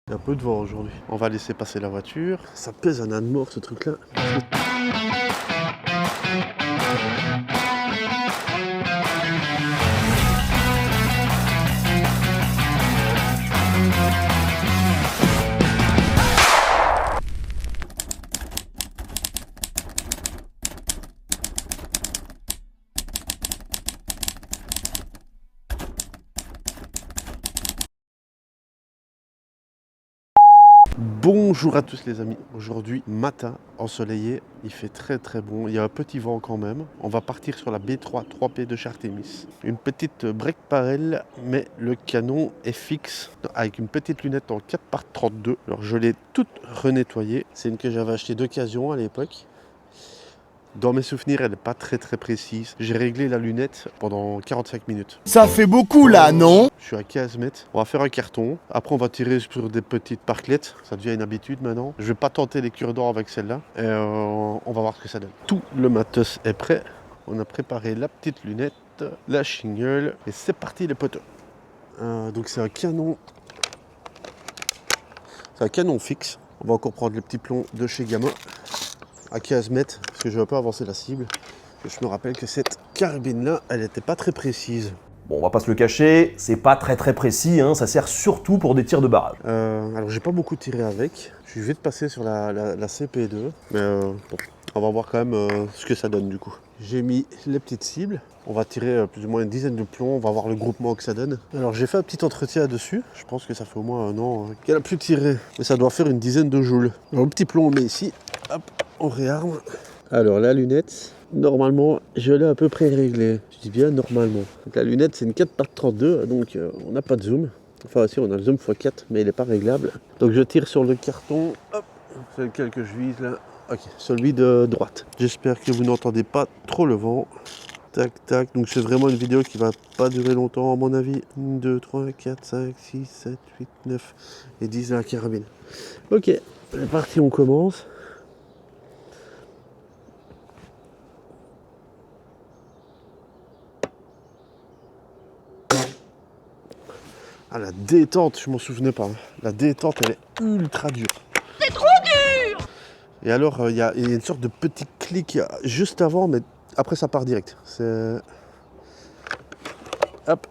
Il y a un peu de vent aujourd'hui. On va laisser passer la voiture. Ça pèse un âne mort ce truc-là. Bonjour à tous les amis, aujourd'hui matin ensoleillé, il fait très bon, il y a un petit vent quand même. On va partir sur la B3 3P de Chartémis. Une petite break parelle, mais le canon est fixe avec une petite lunette en 4x32. Alors je l'ai toute renettoyée, c'est une que j'avais achetée d'occasion à l'époque. Dans mes souvenirs, elle n'est pas très précise. J'ai réglé la lunette pendant 45 minutes. Ça fait beaucoup là, non? Je suis à 15 mètres. On va faire un carton. Après, on va tirer sur des petites parclettes. Ça devient une habitude maintenant. Je vais pas tenter les cure-dents avec celle-là. Et on va voir ce que ça donne. Tout le matos est prêt. On a préparé la petite lunette, la shingle. Et c'est parti les potos. Donc c'est un canon. C'est un canon fixe. On va encore prendre les petits plombs de chez Gamma. À 15 mètres, parce que je vais pas avancer la cible. Et je me rappelle que cette carabine là, elle n'était pas très précise. Bon, on va pas se le cacher, c'est pas très précis, hein, ça sert surtout pour des tirs de barrage. Alors j'ai pas beaucoup tiré avec. Je suis vite passé sur la CP2. Mais bon, on va voir quand même ce que ça donne du coup. J'ai mis les petites cibles. On va tirer plus ou moins une dizaine de plombs. On va voir le groupement que ça donne. Alors j'ai fait un petit entretien dessus. Je pense que ça fait au moins un an qu'elle a plus tiré. Mais ça doit faire une dizaine de joules. Alors le petit plomb on met ici. Hop, on réarme. Alors la lunette, normalement je l'ai à peu près réglée. Je dis bien normalement. Donc, la lunette c'est une 4x32, donc on n'a pas de zoom. Enfin si, on a le zoom x4, mais il n'est pas réglable. Donc je tire sur le carton. Hop, c'est lequel que je vise là. Ok, celui de droite. J'espère que vous n'entendez pas trop le vent. Tac, tac. Donc c'est vraiment une vidéo qui va pas durer longtemps à mon avis. 1, 2, 3, 4, 5, 6, 7, 8, 9 et 10 à la carabine. Ok, c'est parti, on commence. Ah, la détente, je m'en souvenais pas. La détente, elle est ultra dure. C'est trop dur! Et alors, il y a une sorte de petit clic juste avant, mais après, ça part direct. C'est... Hop.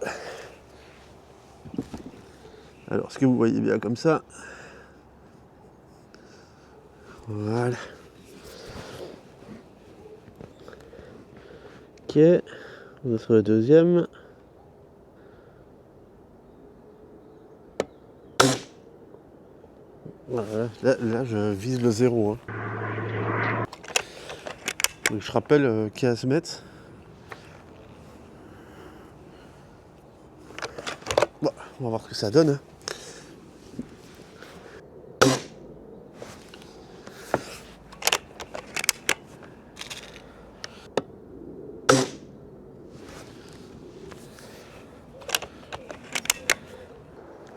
Alors, est-ce que vous voyez bien comme ça? Voilà. Ok. On est sur le deuxième. Voilà, là je vise le 0. Hein. Donc je rappelle 15 mètres. Bon, on va voir ce que ça donne. Hein.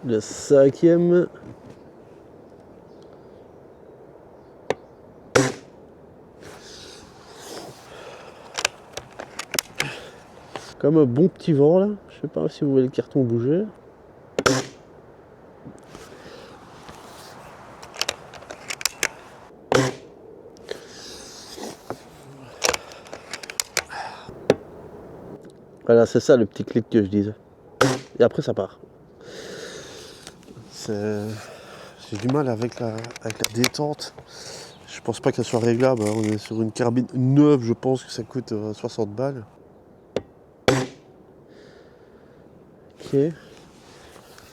Le cinquième. Comme un bon petit vent là. Je sais pas si vous voyez le carton bouger. Voilà, c'est ça le petit clic que je disais. Et après ça part. J'ai du mal avec la détente. Je pense pas qu'elle soit réglable. On est sur une carabine neuve, je pense que ça coûte 60 balles. Ok.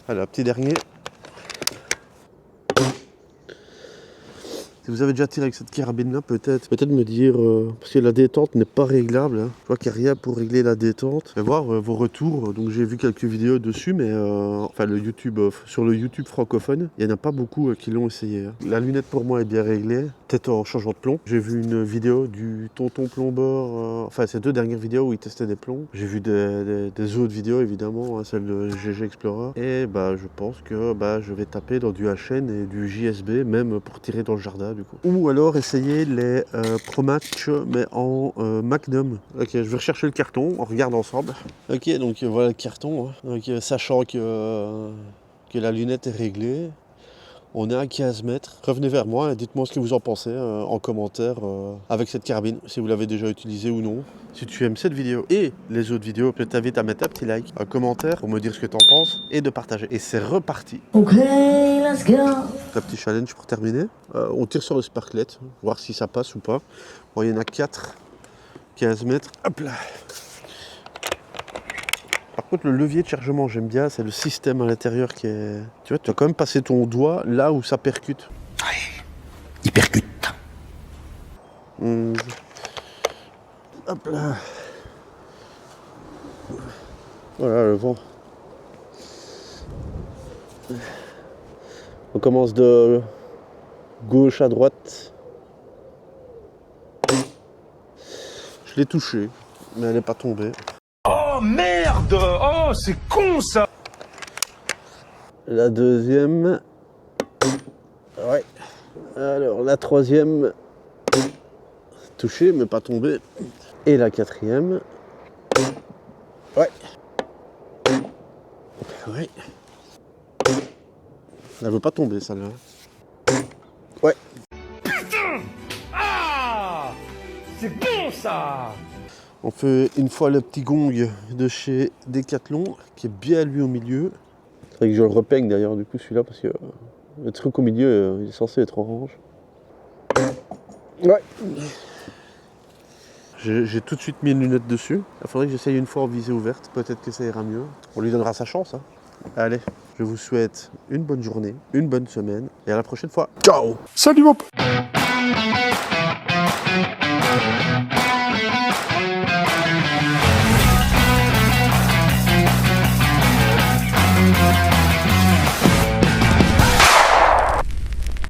Voilà, petit dernier. Si vous avez déjà tiré avec cette carabine là, peut-être me dire, parce que la détente n'est pas réglable. Hein. Je vois qu'il n'y a rien pour régler la détente. Je vais voir vos retours. Donc j'ai vu quelques vidéos dessus, mais enfin sur le YouTube francophone, il n'y en a pas beaucoup qui l'ont essayé. Hein. La lunette pour moi est bien réglée, peut-être en changeant de plomb. J'ai vu une vidéo du tonton plombeur, enfin ces deux dernières vidéos où il testait des plombs. J'ai vu des autres vidéos évidemment, hein, celle de GG Explorer. Et bah je pense que je vais taper dans du HN et du JSB, même pour tirer dans le jardin. Du coup. Ou alors essayer les Pro Match mais en Magnum. Ok, je vais rechercher le carton, on regarde ensemble. Ok, donc voilà le carton. Hein. Donc, sachant que la lunette est réglée, On est à 15 mètres. Revenez vers moi et dites-moi ce que vous en pensez en commentaire avec cette carabine, si vous l'avez déjà utilisée ou non. Si tu aimes cette vidéo et les autres vidéos, je t'invite à mettre un petit like, un commentaire pour me dire ce que tu en penses et de partager. Et c'est reparti. Ok, let's go. Un petit challenge pour terminer. On tire sur le sparklet, voir si ça passe ou pas. Bon, il y en a 4, 15 mètres. Hop là. Par contre, le levier de chargement, j'aime bien, c'est le système à l'intérieur qui est... Tu vois, tu vas quand même passer ton doigt là où ça percute. Il percute. Hop là. Voilà le vent. On commence de gauche à droite. Je l'ai touchée, mais elle n'est pas tombée. Oh merde! Oh, c'est con ça! La deuxième. Ouais. Alors la troisième. Touchée, mais pas tombée. Et la quatrième. Ouais. Ouais. Elle veut pas tomber celle-là. Ouais. Ah! C'est bon ça! On fait une fois le petit gong de chez Decathlon, qui est bien lui au milieu. C'est vrai que je le repeigne d'ailleurs du coup celui-là parce que le truc au milieu il est censé être orange. Ouais. J'ai tout de suite mis une lunette dessus. Il faudrait que j'essaye une fois en visée ouverte, peut-être que ça ira mieux. On lui donnera sa chance. Hein. Allez, je vous souhaite une bonne journée, une bonne semaine et à la prochaine fois. Ciao! Salut mon pote.